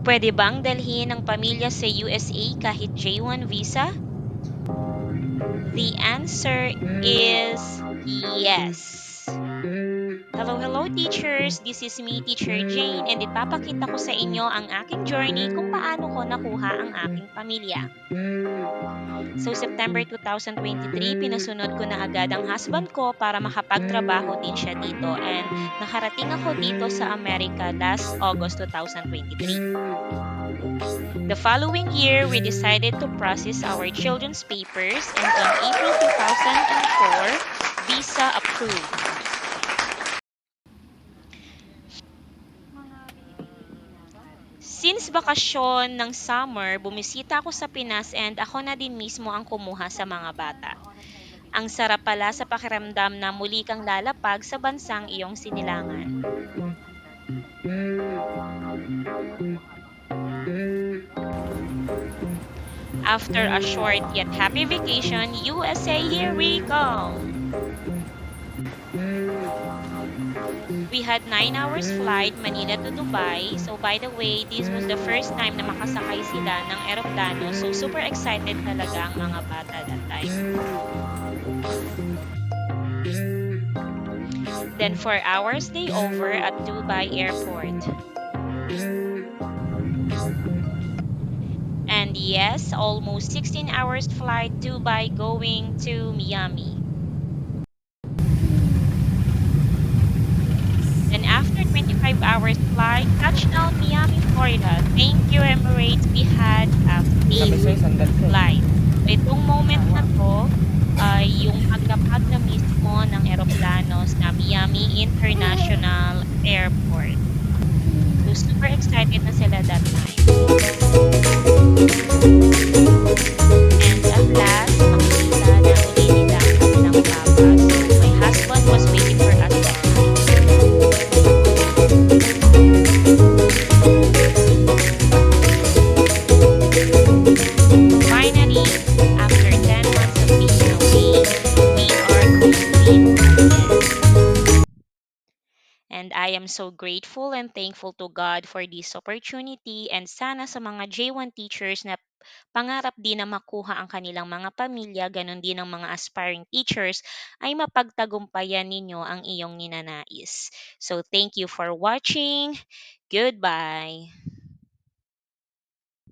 Pwede bang dalhin ang pamilya sa USA kahit J1 visa? The answer is yes. Hello, hello teachers! This is me, Teacher Jane, and ipapakita ko sa inyo ang aking journey kung paano ko nakuha ang aking pamilya. So September 2023, pinasunod ko na agad ang husband ko para makapagtrabaho din siya dito and nakarating ako dito sa Amerika last August 2023. The following year, we decided to process our children's papers and on April 2004, visa approved. Since bakasyon ng summer, bumisita ako sa Pinas and ako na din mismo ang kumuha sa mga bata. Ang sarap pala sa pakiramdam na muli kang lalapag sa bansang iyong sinilangan. After a short yet happy vacation, USA, here we go! We had 9 hours flight Manila to Dubai. So by the way, this was the first time na makasakay sila ng eroplano. So super excited talaga ang mga bata that time. Then 4 hours stay over at Dubai Airport. And yes, almost 16 hours flight Dubai going to Miami. Then after 25 hours flight, touchdown Miami, Florida. Thank you Emirates, we had a safe flight. So itong moment na to ay yung paglapag na mismo ng eroplano sa Miami International Airport. So super excited na sila that time. And at last, makikita na uli nila ang kanilang papa. So my husband was waiting for us that time. Finally, after 10 months of being away, we are complete again. And I am so grateful and thankful to God for this opportunity and sana sa mga J1 teachers na pangarap din na makuha ang kanilang mga pamilya, ganun din ang mga aspiring teachers, ay mapagtagumpayan ninyo ang iyong ninanais. So thank you for watching. Goodbye.